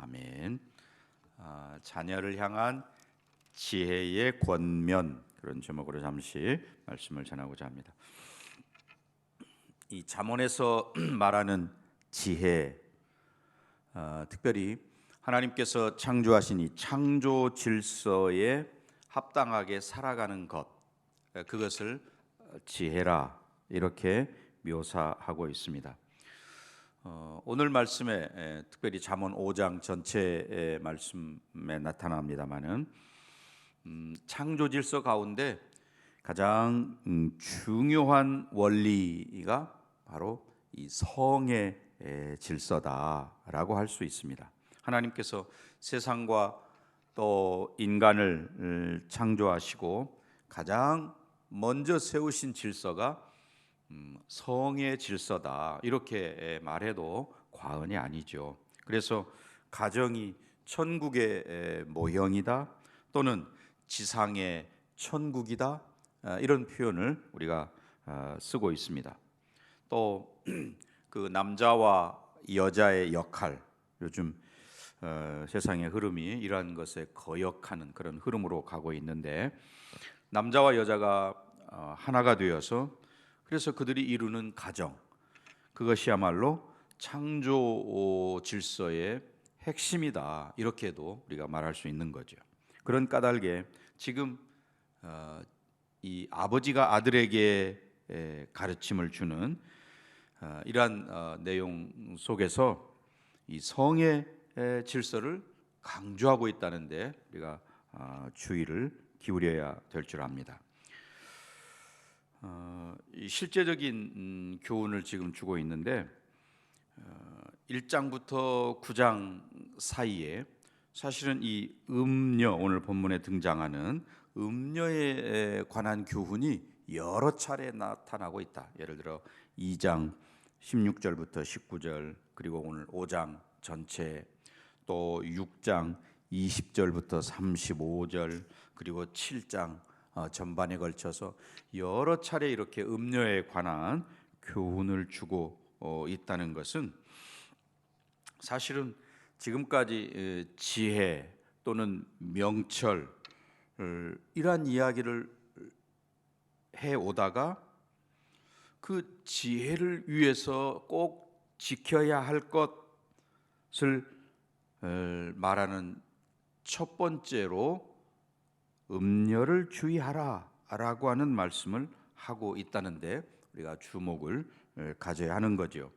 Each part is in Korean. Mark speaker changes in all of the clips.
Speaker 1: 아멘. 자녀를 향한 지혜의 권면, 그런 제목으로 잠시 말씀을 전하고자 합니다. 이 잠언에서 말하는 지혜, 특별히 하나님께서 창조하신 이 창조 질서에 합당하게 살아가는 것, 그것을 지혜라 이렇게 묘사하고 있습니다. 오늘 말씀에 특별히 잠언 5장 전체의 말씀에 나타납니다마는 창조 질서 가운데 가장 중요한 원리가 바로 이 성의 질서다라고 할 수 있습니다. 하나님께서 세상과 또 인간을 창조하시고 가장 먼저 세우신 질서가 성의 질서다 이렇게 말해도 과언이 아니죠. 그래서 가정이 천국의 모형이다 또는 지상의 천국이다, 이런 표현을 우리가 쓰고 있습니다. 또 그 남자와 여자의 역할, 요즘 세상의 흐름이 이러한 것에 거역하는 그런 흐름으로 가고 있는데, 남자와 여자가 하나가 되어서 그래서 그들이 이루는 가정, 그것이야말로 창조 질서의 핵심이다 이렇게도 우리가 말할 수 있는 거죠. 그런 까닭에 지금 이 아버지가 아들에게 가르침을 주는 이러한 내용 속에서 이 성의 질서를 강조하고 있다는데 우리가 주의를 기울여야 될 줄 압니다. 실제적인 교훈을 지금 주고 있는데 1장부터 9장 사이에 사실은 이 음녀, 오늘 본문에 등장하는 음녀에 관한 교훈이 여러 차례 나타나고 있다. 예를 들어 2장 16절부터 19절, 그리고 오늘 5장 전체, 또 6장 20절부터 35절, 그리고 7장 전반에 걸쳐서 여러 차례 이렇게 음녀에 관한 교훈을 주고 있다는 것은 사실은 지금까지 지혜 또는 명철, 이러한 이야기를 해오다가 그 지혜를 위해서 꼭 지켜야 할 것을 말하는 첫 번째로 음녀를 주의하라 라고 하는 말씀을 하고 있다는데 우리가 주목을 가져야 하는 거죠.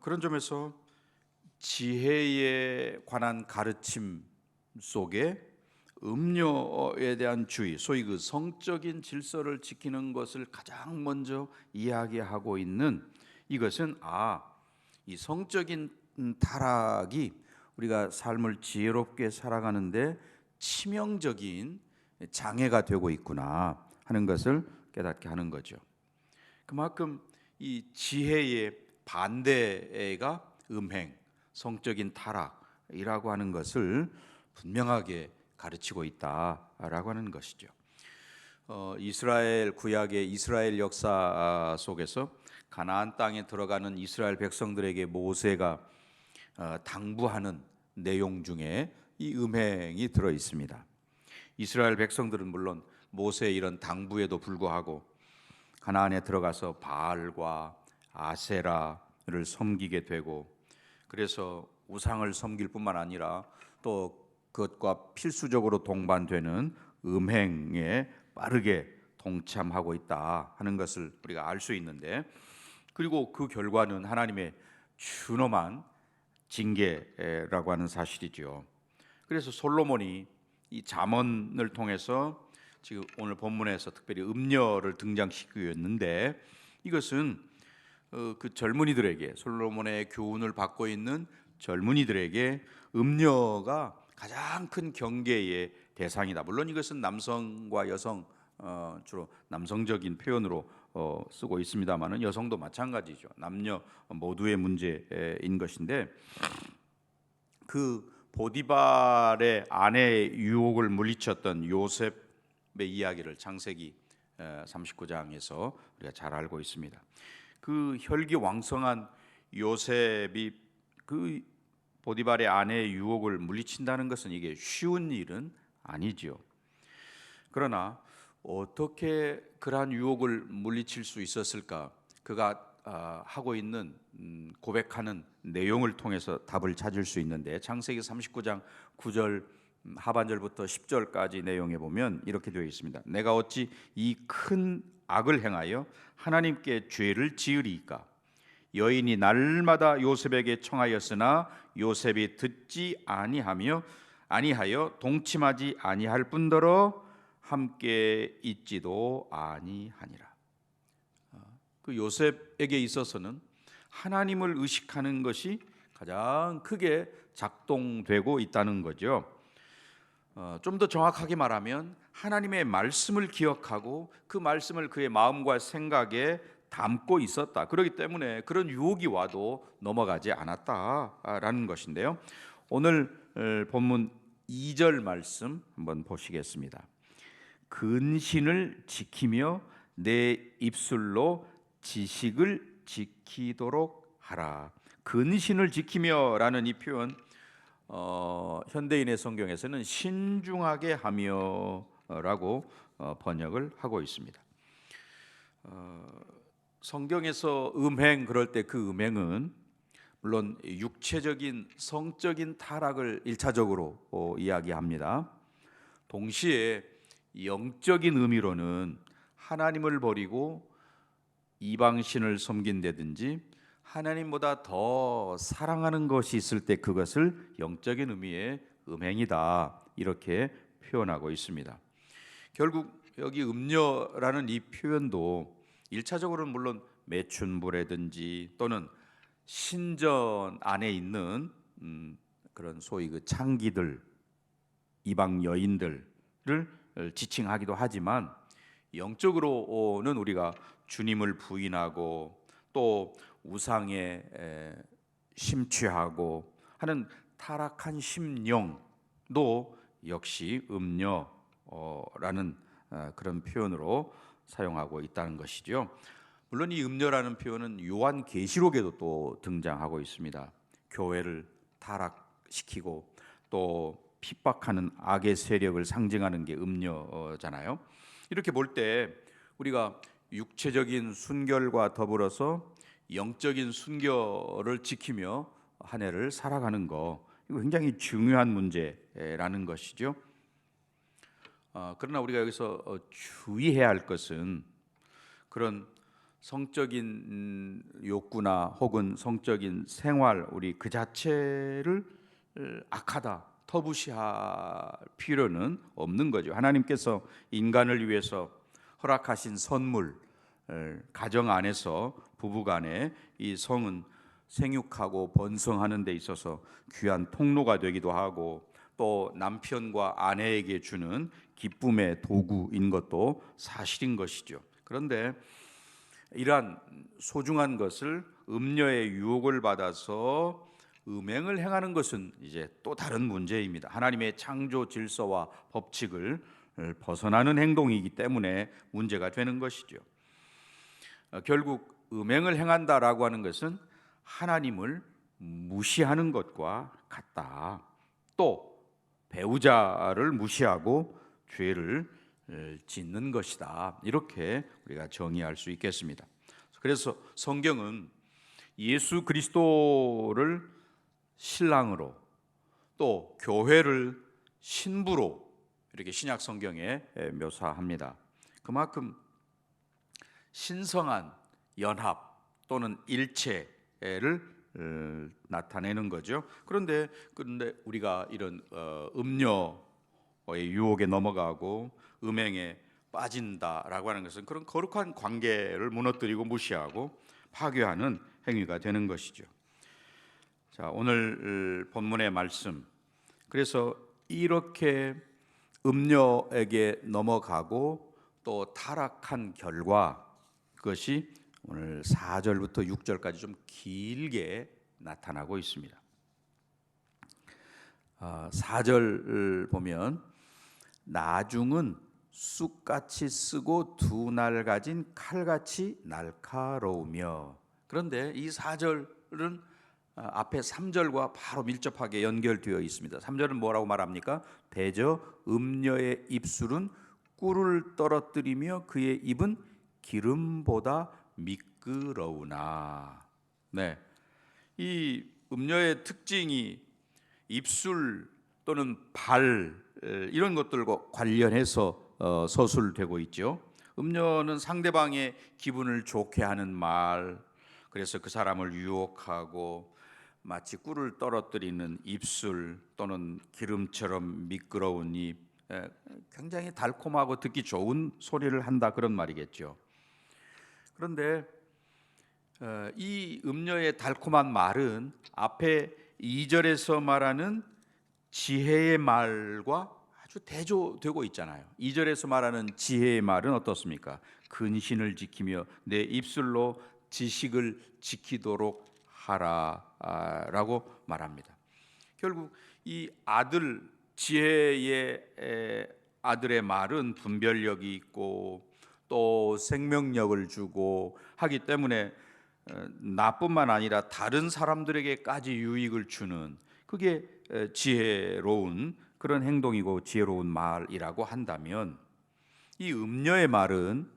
Speaker 1: 그런 점에서 지혜에 관한 가르침 속에 음녀에 대한 주의, 소위 그 성적인 질서를 지키는 것을 가장 먼저 이야기하고 있는 이것은 이 성적인 타락이 우리가 삶을 지혜롭게 살아가는데 치명적인 장애가 되고 있구나 하는 것을 깨닫게 하는 거죠. 그만큼 이 지혜의 반대가 음행, 성적인 타락이라고 하는 것을 분명하게 가르치고 있다라고 하는 것이죠. 이스라엘 구약의 이스라엘 역사 속에서 가나안 땅에 들어가는 이스라엘 백성들에게 모세가 당부하는 내용 중에 이 음행이 들어 있습니다. 이스라엘 백성들은 물론 모세의 이런 당부에도 불구하고 가나안에 들어가서 바알과 아세라를 섬기게 되고, 그래서 우상을 섬길 뿐만 아니라 또 그것과 필수적으로 동반되는 음행에 빠르게 동참하고 있다 하는 것을 우리가 알 수 있는데, 그리고 그 결과는 하나님의 준엄한 징계라고 하는 사실이죠. 그래서 솔로몬이 이 잠언을 통해서 지금 오늘 본문에서 특별히 음녀를 등장시키었는데, 이것은 그 젊은이들에게, 솔로몬의 교훈을 받고 있는 젊은이들에게 음녀가 가장 큰 경계의 대상이다. 물론 이것은 남성과 여성, 주로 남성적인 표현으로 쓰고 있습니다만은 여성도 마찬가지죠. 남녀 모두의 문제인 것인데, 그 보디발의 아내의 유혹을 물리쳤던 요셉의 이야기를 창세기 39장에서 우리가 잘 알고 있습니다. 그 혈기왕성한 요셉이 그 보디발의 아내의 유혹을 물리친다는 것은 이게 쉬운 일은 아니지요. 그러나 어떻게 그러한 유혹을 물리칠 수 있었을까? 그가 하고 있는 고백하는 내용을 통해서 답을 찾을 수 있는데, 창세기 39장 9절 하반절부터 10절까지 내용에 보면 이렇게 되어 있습니다. 내가 어찌 이 큰 악을 행하여 하나님께 죄를 지으리이까? 여인이 날마다 요셉에게 청하였으나 요셉이 듣지 아니하여 동침하지 아니할 뿐더러 함께 있지도 아니하니라. 그 요셉에게 있어서는 하나님을 의식하는 것이 가장 크게 작동되고 있다는 거죠. 좀 더 정확하게 말하면 하나님의 말씀을 기억하고 그 말씀을 그의 마음과 생각에 담고 있었다. 그렇기 때문에 그런 유혹이 와도 넘어가지 않았다라는 것인데요. 오늘 본문 2절 말씀 한번 보시겠습니다. 근신을 지키며 내 입술로 지식을 지키도록 하라. 근신을 지키며라는 이 표현, 현대인의 성경에서는 신중하게 하며라고 번역을 하고 있습니다. 성경에서 음행, 그럴 때 그 음행은 물론 육체적인 성적인 타락을 1차적으로 이야기합니다. 동시에 영적인 의미로는 하나님을 버리고 이방신을 섬긴다든지 하나님보다 더 사랑하는 것이 있을 때 그것을 영적인 의미의 음행이다, 이렇게 표현하고 있습니다. 결국 여기 음녀라는 이 표현도 1차적으로는 물론 매춘부라든지 또는 신전 안에 있는 그런 소위 그 창기들, 이방 여인들을 지칭하기도 하지만, 영적으로는 우리가 주님을 부인하고 또 우상에 심취하고 하는 타락한 심령도 역시 음녀라는 그런 표현으로 사용하고 있다는 것이죠. 물론 이 음녀라는 표현은 요한계시록에도 또 등장하고 있습니다. 교회를 타락시키고 또 핍박하는 악의 세력을 상징하는 게 음녀잖아요. 이렇게 볼 때 우리가 육체적인 순결과 더불어서 영적인 순결을 지키며 한 해를 살아가는 거, 이거 굉장히 중요한 문제라는 것이죠. 그러나 우리가 여기서 주의해야 할 것은 그런 성적인 욕구나 혹은 성적인 생활, 우리 그 자체를 악하다, 터부시할 필요는 없는 거죠. 하나님께서 인간을 위해서 허락하신 선물, 가정 안에서 부부간에 이 성은 생육하고 번성하는 데 있어서 귀한 통로가 되기도 하고 또 남편과 아내에게 주는 기쁨의 도구인 것도 사실인 것이죠. 그런데 이러한 소중한 것을 음녀의 유혹을 받아서 음행을 행하는 것은 이제 또 다른 문제입니다. 하나님의 창조 질서와 법칙을 벗어나는 행동이기 때문에 문제가 되는 것이죠. 결국 음행을 행한다라고 하는 것은 하나님을 무시하는 것과 같다. 또 배우자를 무시하고 죄를 짓는 것이다, 이렇게 우리가 정의할 수 있겠습니다. 그래서 성경은 예수 그리스도를 신랑으로 또 교회를 신부로 이렇게 신약 성경에 묘사합니다. 그만큼 신성한 연합 또는 일체를 나타내는 거죠. 그런데 우리가 이런 음녀의 유혹에 넘어가고 음행에 빠진다라고 하는 것은 그런 거룩한 관계를 무너뜨리고 무시하고 파괴하는 행위가 되는 것이죠. 자, 오늘 본문의 말씀, 그래서 이렇게 음녀에게 넘어가고 또 타락한 결과, 그것이 오늘 4절부터 6절까지 좀 길게 나타나고 있습니다. 4절 보면 나중은 쑥같이 쓰고 두 날 가진 칼같이 날카로우며, 그런데 이 4절은 앞에 3절과 바로 밀접하게 연결되어 있습니다. 3절은 뭐라고 말합니까? 대저 음녀의 입술은 꿀을 떨어뜨리며 그의 입은 기름보다 미끄러우나. 네, 이 음녀의 특징이 입술 또는 발 이런 것들과 관련해서 서술되고 있죠. 음녀는 상대방의 기분을 좋게 하는 말, 그래서 그 사람을 유혹하고 마치 꿀을 떨어뜨리는 입술 또는 기름처럼 미끄러운 입, 굉장히 달콤하고 듣기 좋은 소리를 한다, 그런 말이겠죠. 그런데 이 음녀의 달콤한 말은 앞에 2절에서 말하는 지혜의 말과 아주 대조되고 있잖아요. 2절에서 말하는 지혜의 말은 어떻습니까? 근신을 지키며 내 입술로 지식을 지키도록 하라라고 말합니다. 결국 이 아들, 지혜의 아들의 말은 분별력이 있고 또 생명력을 주고 하기 때문에 나뿐만 아니라 다른 사람들에게까지 유익을 주는, 그게 지혜로운 그런 행동이고 지혜로운 말이라고 한다면, 이 음녀의 말은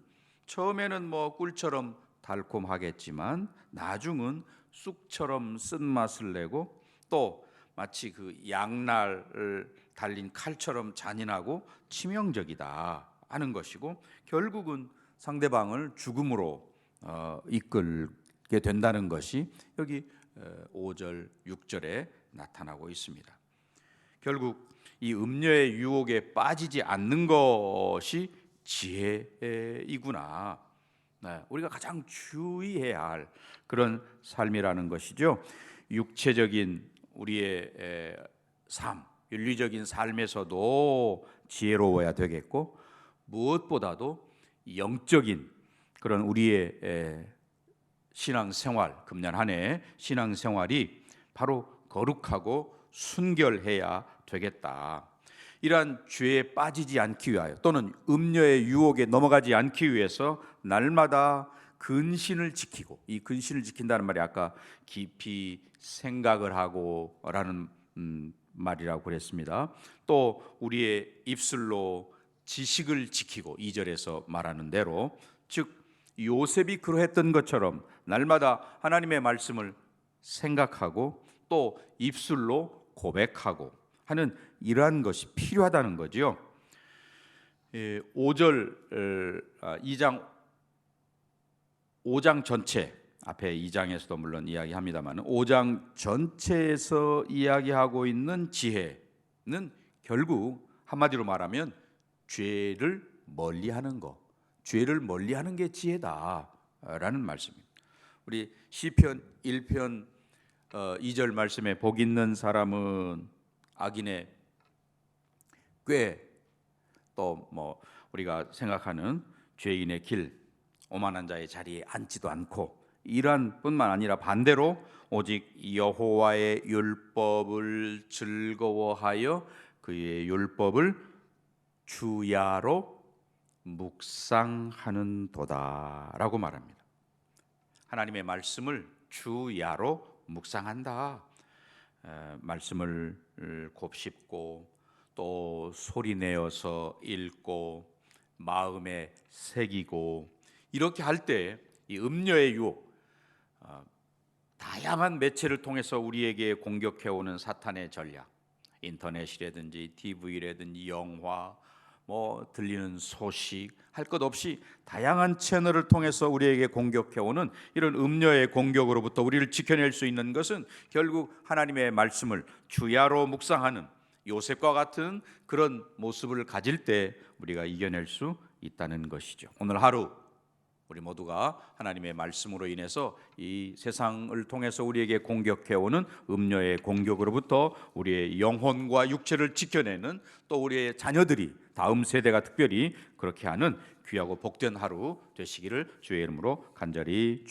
Speaker 1: 처음에는 뭐 꿀처럼 달콤하겠지만 나중은 쑥처럼 쓴맛을 내고 또 마치 그 양날을 달린 칼처럼 잔인하고 치명적이다 하는 것이고, 결국은 상대방을 죽음으로 이끌게 된다는 것이 여기 5절, 6절에 나타나고 있습니다. 결국 이 음녀의 유혹에 빠지지 않는 것이 지혜이구나. 네, 우리가 가장 주의해야 할 그런 삶이라는 것이죠. 육체적인 우리의 삶, 윤리적인 삶에서도 지혜로워야 되겠고, 무엇보다도 영적인 그런 우리의 신앙생활, 금년 한 해 신앙생활이 바로 거룩하고 순결해야 되겠다. 이러한 죄에 빠지지 않기 위하여 또는 음녀의 유혹에 넘어가지 않기 위해서 날마다 근신을 지키고, 이 근신을 지킨다는 말이 아까 깊이 생각을 하고 라는 말이라고 그랬습니다. 또 우리의 입술로 지식을 지키고, 2절에서 말하는 대로, 즉 요셉이 그러했던 것처럼 날마다 하나님의 말씀을 생각하고 또 입술로 고백하고 하는 이러한 것이 필요하다는 거죠. 5절 5장 전체, 앞에 2장에서도 물론 이야기합니다만 5장 전체에서 이야기하고 있는 지혜는 결국 한마디로 말하면 죄를 멀리하는 것, 죄를 멀리하는 게 지혜다라는 말씀입니다. 우리 시편 1편 2절 말씀에 복 있는 사람은 악인의 꾀, 또 뭐 우리가 생각하는 죄인의 길, 오만한 자의 자리에 앉지도 않고, 이러한 뿐만 아니라 반대로 오직 여호와의 율법을 즐거워하여 그의 율법을 주야로 묵상하는 도다라고 말합니다. 하나님의 말씀을 주야로 묵상한다. 말씀을 곱씹고 또 소리 내어서 읽고 마음에 새기고, 이렇게 할 때 이 음녀의 유혹, 다양한 매체를 통해서 우리에게 공격해오는 사탄의 전략, 인터넷이라든지 TV라든지 영화, 뭐 들리는 소식, 할 것 없이 다양한 채널을 통해서 우리에게 공격해오는 이런 음녀의 공격으로부터 우리를 지켜낼 수 있는 것은 결국 하나님의 말씀을 주야로 묵상하는 요셉과 같은 그런 모습을 가질 때 우리가 이겨낼 수 있다는 것이죠. 오늘 하루 우리 모두가 하나님의 말씀으로 인해서 이 세상을 통해서 우리에게 공격해오는 음녀의 공격으로부터 우리의 영혼과 육체를 지켜내는, 또 우리의 자녀들이 다음 세대가 특별히 그렇게 하는 귀하고 복된 하루 되시기를 주의 이름으로 간절히